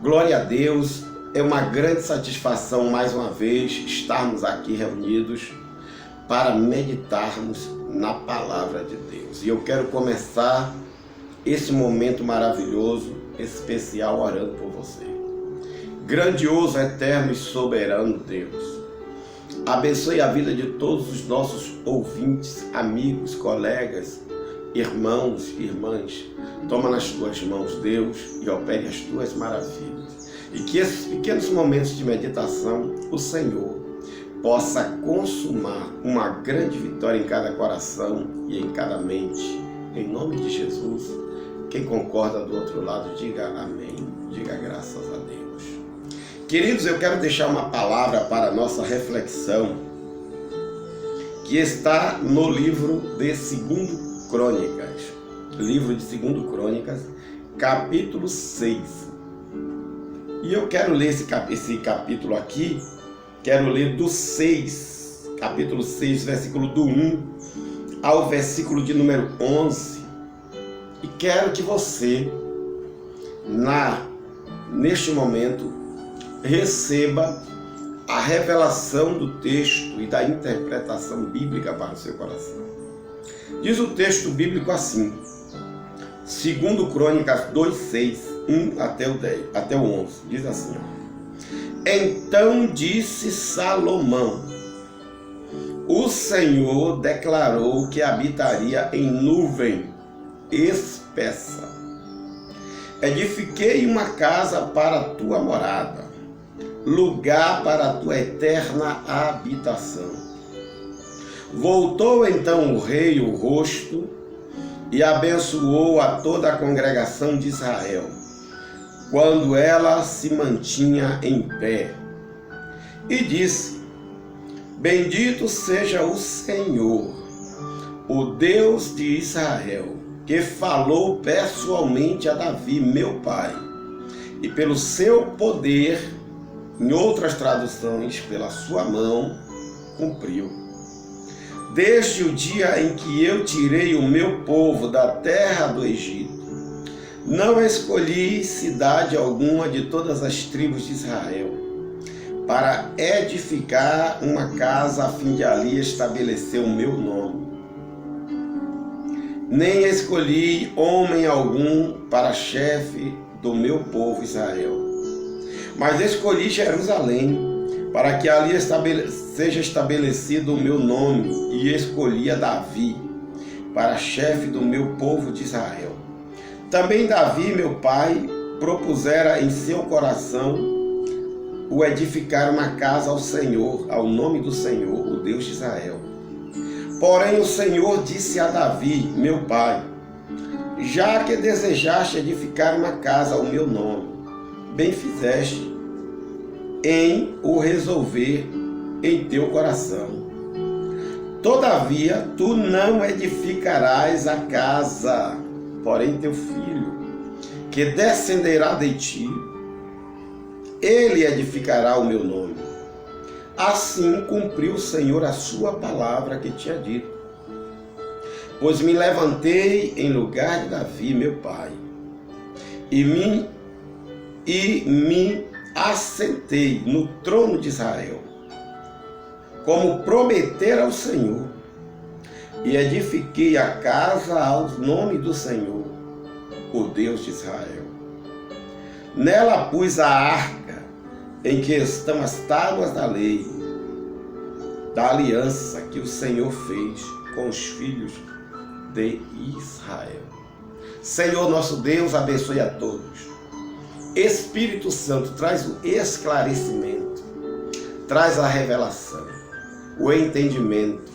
Glória a Deus, é uma grande satisfação mais uma vez estarmos aqui reunidos para meditarmos na palavra de Deus. E eu quero começar esse momento maravilhoso, especial, orando por você. Grandioso, eterno e soberano Deus, abençoe a vida de todos os nossos ouvintes, amigos, colegas, irmãos, irmãs. Toma nas tuas mãos, Deus, e opere as tuas maravilhas. E que esses pequenos momentos de meditação, o Senhor possa consumar uma grande vitória em cada coração e em cada mente. Em nome de Jesus, quem concorda do outro lado, diga amém, diga graças a Deus. Queridos, eu quero deixar uma palavra para a nossa reflexão, que está no livro de 2 Crônicas, livro de 2 Crônicas, capítulo 6. E eu quero ler esse capítulo aqui, quero ler do 6, capítulo 6, versículo do 1 ao versículo de número 11. E quero que você, neste momento, receba a revelação do texto e da interpretação bíblica para o seu coração. Diz o texto bíblico assim, 2 Crônicas 2:6, 1 até o 11, diz assim, Então disse Salomão, o Senhor declarou que habitaria em nuvem espessa. Edifiquei uma casa para a tua morada, lugar para a tua eterna habitação. Voltou então o rei o rosto e abençoou a toda a congregação de Israel, quando ela se mantinha em pé, e disse, Bendito seja o Senhor, o Deus de Israel, que falou pessoalmente a Davi, meu pai, e pelo seu poder, em outras traduções, pela sua mão, cumpriu. Desde o dia em que eu tirei o meu povo da terra do Egito, não escolhi cidade alguma de todas as tribos de Israel, para edificar uma casa a fim de ali estabelecer o meu nome. Nem escolhi homem algum para chefe do meu povo Israel, mas escolhi Jerusalém, para que ali seja estabelecido o meu nome, e escolhi a Davi para chefe do meu povo de Israel. Também Davi, meu pai, propusera em seu coração o edificar uma casa ao Senhor, ao nome do Senhor, o Deus de Israel. Porém o Senhor disse a Davi, meu pai, já que desejaste edificar uma casa ao meu nome, bem fizeste em o resolver em teu coração. Todavia, tu não edificarás a casa, porém teu filho, que descenderá de ti, ele edificará o meu nome. Assim cumpriu o Senhor a sua palavra que tinha dito. Pois me levantei em lugar de Davi, meu pai, e me assentei no trono de Israel, como prometera ao Senhor, e edifiquei a casa ao nome do Senhor, o Deus de Israel. Nela pus a arca em que estão as tábuas da lei, da aliança que o Senhor fez com os filhos de Israel. Senhor nosso Deus, abençoe a todos. Espírito Santo, traz o esclarecimento, traz a revelação, o entendimento,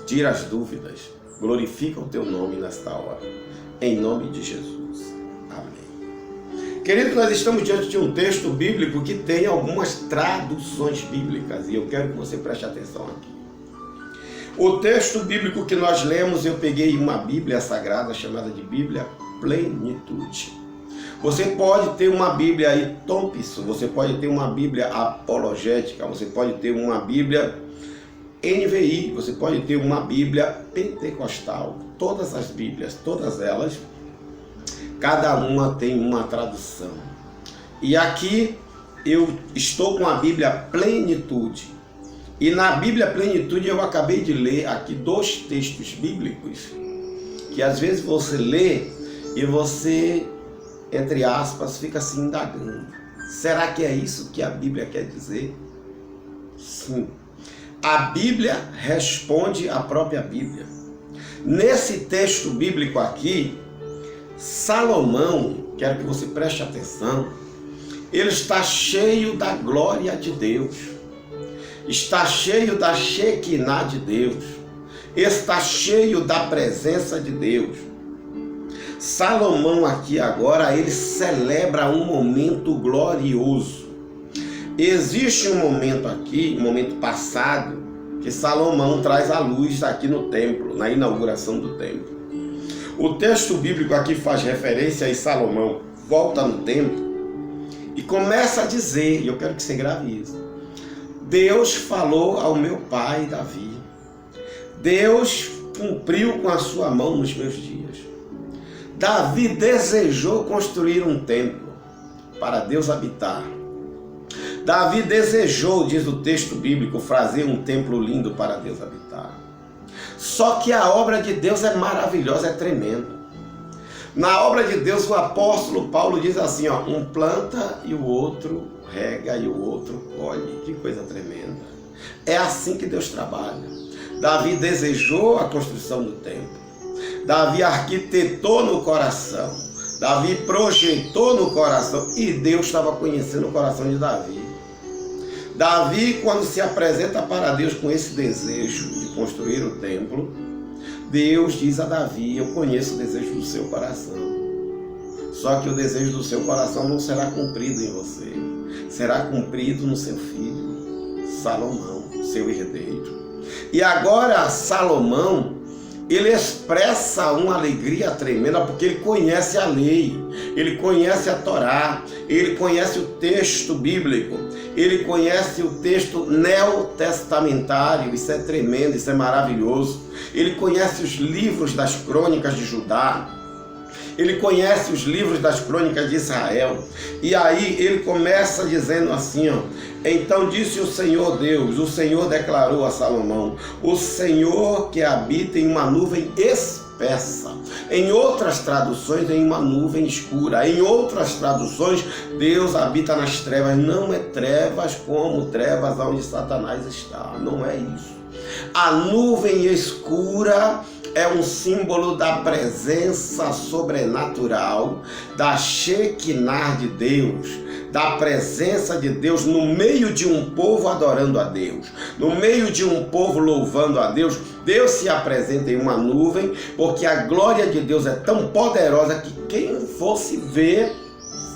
tira as dúvidas, glorifica o teu nome nesta hora, em nome de Jesus. Amém. Queridos, nós estamos diante de um texto bíblico que tem algumas traduções bíblicas, e eu quero que você preste atenção aqui. O texto bíblico que nós lemos, eu peguei uma Bíblia Sagrada chamada de Bíblia Plenitude. Você pode ter uma Bíblia aí Thompson, você pode ter uma Bíblia apologética, você pode ter uma Bíblia NVI, você pode ter uma Bíblia pentecostal. Todas as Bíblias, todas elas, cada uma tem uma tradução. E aqui eu estou com a Bíblia Plenitude. E na Bíblia Plenitude eu acabei de ler aqui 2 textos bíblicos que às vezes você lê e você, entre aspas, fica se indagando. Será que é isso que a Bíblia quer dizer? Sim. A Bíblia responde à própria Bíblia. Nesse texto bíblico aqui, Salomão, quero que você preste atenção, ele está cheio da glória de Deus, está cheio da Shekinah de Deus, está cheio da presença de Deus. Salomão aqui agora, ele celebra um momento glorioso. Existe um momento aqui, um momento passado, que Salomão traz à luz aqui no templo, na inauguração do templo. O texto bíblico aqui faz referência a Salomão volta no templo e começa a dizer, e eu quero que você grave isso: Deus falou ao meu pai Davi, Deus cumpriu com a sua mão nos meus dias. Davi desejou construir um templo para Deus habitar. Davi desejou, diz o texto bíblico, fazer um templo lindo para Deus habitar. Só que a obra de Deus é maravilhosa, é tremenda. Na obra de Deus, o apóstolo Paulo diz assim, ó, um planta e o outro rega e o outro colhe. Que coisa tremenda. É assim que Deus trabalha. Davi desejou a construção do templo. Davi arquitetou no coração. Davi projetou no coração. E Deus estava conhecendo o coração de Davi. Davi, quando se apresenta para Deus com esse desejo de construir o templo, Deus diz a Davi, eu conheço o desejo do seu coração. Só que o desejo do seu coração não será cumprido em você. Será cumprido no seu filho, Salomão, seu herdeiro. E agora Salomão, ele expressa uma alegria tremenda porque ele conhece a lei, ele conhece a Torá, ele conhece o texto bíblico, ele conhece o texto neotestamentário. Isso é tremendo, isso é maravilhoso. Ele conhece os livros das crônicas de Judá, ele conhece os livros das crônicas de Israel. E aí ele começa dizendo assim, ó, então disse o Senhor Deus, o Senhor declarou a Salomão, o Senhor que habita em uma nuvem espessa. Em outras traduções, em uma nuvem escura. Em outras traduções, Deus habita nas trevas. Não é trevas como trevas onde Satanás está. Não é isso. A nuvem escura é um símbolo da presença sobrenatural, da Shekinah de Deus, da presença de Deus no meio de um povo adorando a Deus, no meio de um povo louvando a Deus. Deus se apresenta em uma nuvem, porque a glória de Deus é tão poderosa que quem fosse ver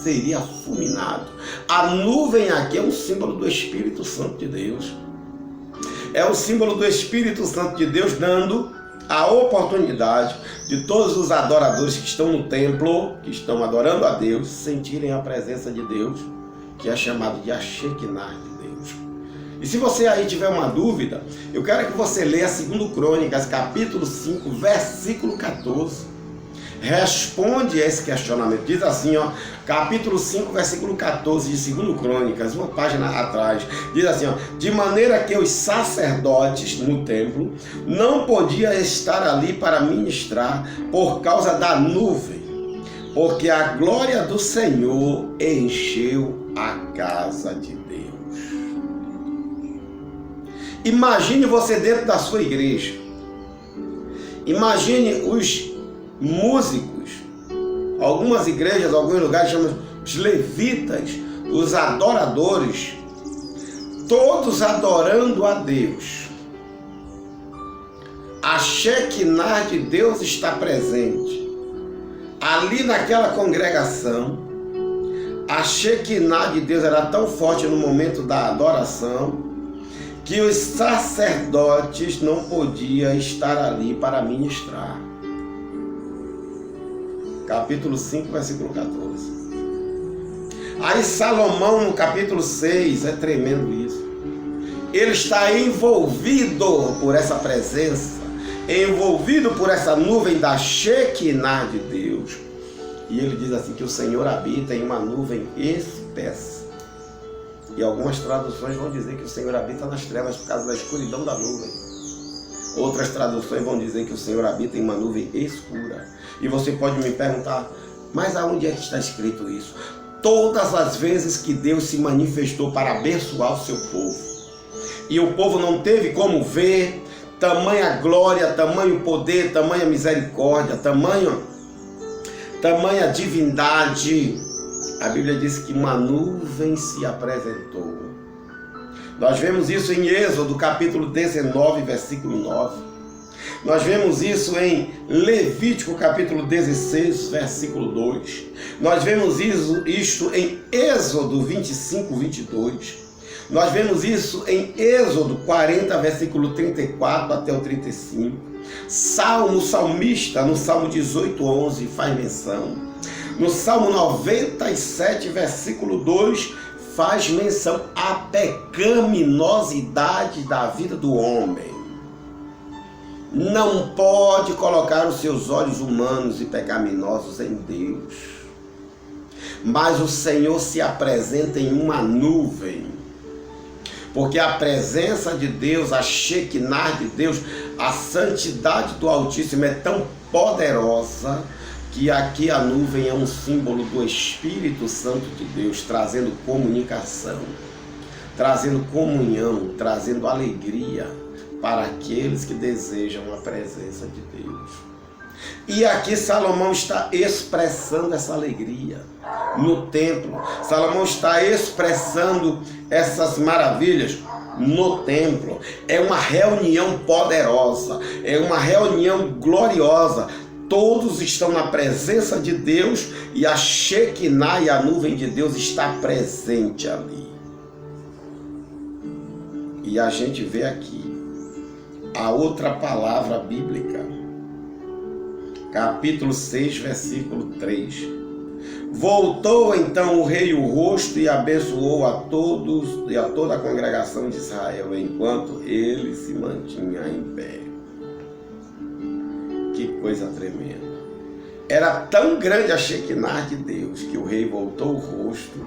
seria fulminado. A nuvem aqui é um símbolo do Espírito Santo de Deus. É o símbolo do Espírito Santo de Deus dando a oportunidade de todos os adoradores que estão no templo, que estão adorando a Deus, sentirem a presença de Deus, que é chamado de a Shekinah de Deus. E se você aí tiver uma dúvida, eu quero que você leia 2 Crônicas, capítulo 5, versículo 14. Responde a esse questionamento. Diz assim, ó, capítulo 5, versículo 14 de 2 Crônicas, uma página atrás. Diz assim, ó, de maneira que os sacerdotes no templo não podiam estar ali para ministrar por causa da nuvem, porque a glória do Senhor encheu a casa de Deus. Imagine você dentro da sua igreja. Imagine os músicos, algumas igrejas, alguns lugares chamam os levitas, os adoradores, todos adorando a Deus. A Shekinah de Deus está presente. Ali naquela congregação, a Shekinah de Deus era tão forte no momento da adoração, que os sacerdotes não podiam estar ali para ministrar. Capítulo 5, versículo 14. Aí Salomão, no capítulo 6, é tremendo isso. Ele está envolvido por essa presença, envolvido por essa nuvem da Shekinah de Deus. E ele diz assim que o Senhor habita em uma nuvem espessa. E algumas traduções vão dizer que o Senhor habita nas trevas por causa da escuridão da nuvem. Outras traduções vão dizer que o Senhor habita em uma nuvem escura. E você pode me perguntar, mas aonde é que está escrito isso? Todas as vezes que Deus se manifestou para abençoar o seu povo, e o povo não teve como ver tamanha glória, tamanho poder, tamanha misericórdia, tamanha divindade, a Bíblia diz que uma nuvem se apresentou. Nós vemos isso em Êxodo, capítulo 19, versículo 9. Nós vemos isso em Levítico, capítulo 16, versículo 2. Nós vemos isto em Êxodo 25, 22. Nós vemos isso em Êxodo 40, versículo 34 até o 35. Salmista, no Salmo 18, 11, faz menção. No Salmo 97, versículo 2, faz menção à pecaminosidade da vida do homem. Não pode colocar os seus olhos humanos e pecaminosos em Deus. Mas o Senhor se apresenta em uma nuvem. Porque a presença de Deus, a Shekinah de Deus, a santidade do Altíssimo é tão poderosa que aqui a nuvem é um símbolo do Espírito Santo de Deus, trazendo comunicação, trazendo comunhão, trazendo alegria para aqueles que desejam a presença de Deus. E aqui Salomão está expressando essa alegria no templo. Salomão está expressando essas maravilhas no templo. É uma reunião poderosa, é uma reunião gloriosa. Todos estão na presença de Deus e a Shekinah e a nuvem de Deus está presente ali. E a gente vê aqui a outra palavra bíblica, capítulo 6, versículo 3. Voltou então o rei o rosto e abençoou a todos e a toda a congregação de Israel, enquanto ele se mantinha em pé. Que coisa tremenda. Era tão grande a Shekinah de Deus que o rei voltou o rosto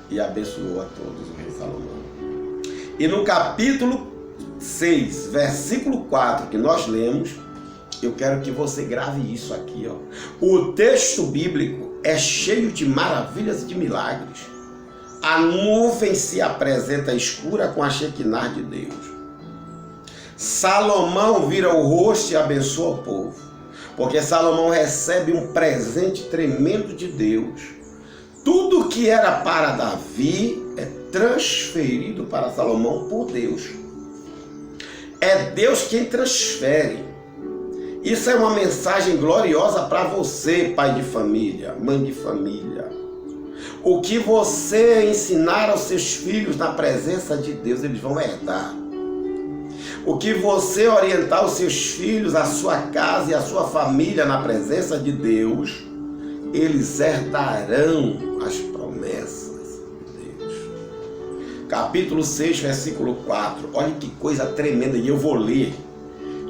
e abençoou a todos, o rei Salomão. E no capítulo 6, versículo 4 que nós lemos, eu quero que você grave isso aqui, ó. O texto bíblico é cheio de maravilhas e de milagres. A nuvem se apresenta escura com a Shekinah de Deus. Salomão vira o rosto e abençoa o povo, porque Salomão recebe um presente tremendo de Deus. Tudo que era para Davi é transferido para Salomão por Deus. É Deus quem transfere. Isso é uma mensagem gloriosa para você, pai de família, mãe de família. O que você ensinar aos seus filhos na presença de Deus, eles vão herdar. O que você orientar os seus filhos, a sua casa e a sua família na presença de Deus, eles herdarão as promessas de Deus. Capítulo 6, versículo 4. Olha que coisa tremenda, e eu vou ler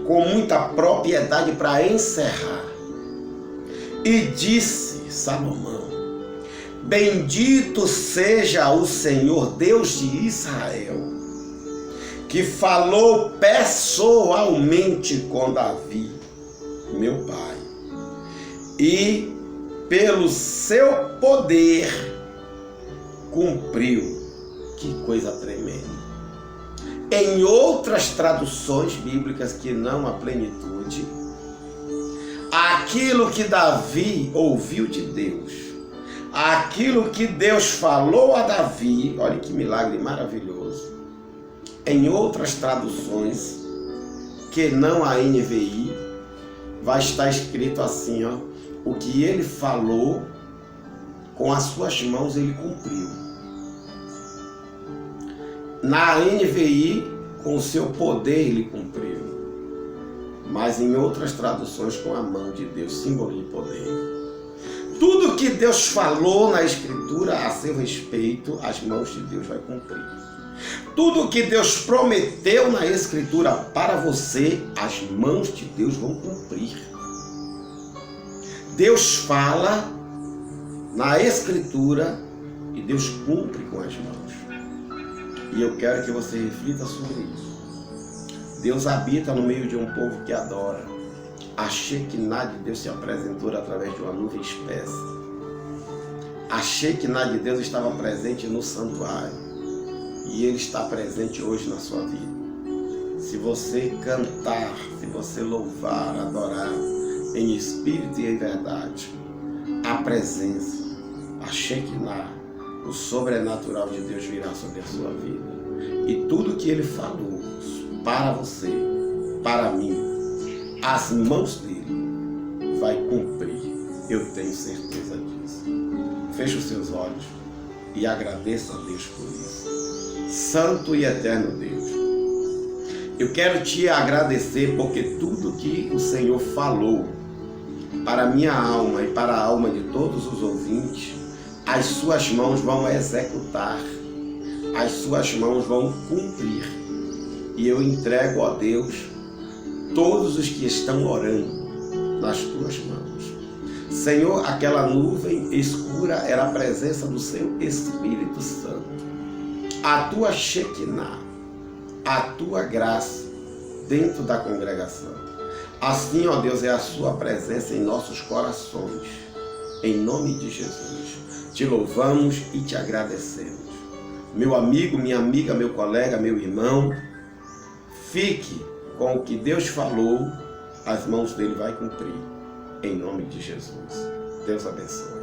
com muita propriedade para encerrar. E disse Salomão: bendito seja o Senhor Deus de Israel, que falou pessoalmente com Davi, meu pai, e pelo seu poder cumpriu. Que coisa tremenda. Em outras traduções bíblicas que não a plenitude, aquilo que Davi ouviu de Deus, aquilo que Deus falou a Davi, olha que milagre maravilhoso. Em outras traduções, que não a NVI, vai estar escrito assim, ó: o que ele falou, com as suas mãos ele cumpriu. Na NVI, com o seu poder ele cumpriu. Mas em outras traduções, com a mão de Deus, símbolo de poder. Tudo que Deus falou na Escritura a seu respeito, as mãos de Deus vai cumprir. Tudo que Deus prometeu na Escritura para você, as mãos de Deus vão cumprir. Deus fala na Escritura e Deus cumpre com as mãos. E eu quero que você reflita sobre isso. Deus habita no meio de um povo que adora. A Shekinah de Deus se apresentou através de uma nuvem espessa. A Shekinah de Deus estava presente no santuário. E Ele está presente hoje na sua vida. Se você cantar, se você louvar, adorar em espírito e em verdade, a presença, a Shekinah, o sobrenatural de Deus virá sobre a sua vida. E tudo que Ele falou para você, para mim, as mãos dele vai cumprir. Eu tenho certeza disso. Feche os seus olhos e agradeça a Deus por isso. Santo e eterno Deus, eu quero te agradecer porque tudo que o Senhor falou para a minha alma e para a alma de todos os ouvintes, as suas mãos vão executar, as suas mãos vão cumprir. E eu entrego a Deus todos os que estão orando nas tuas mãos. Senhor, aquela nuvem escura era a presença do seu Espírito Santo. A tua Shekinah, a tua graça dentro da congregação. Assim, ó Deus, é a sua presença em nossos corações. Em nome de Jesus, te louvamos e te agradecemos. Meu amigo, minha amiga, meu colega, meu irmão, fique com o que Deus falou, as mãos dele vai cumprir. Em nome de Jesus. Deus abençoe.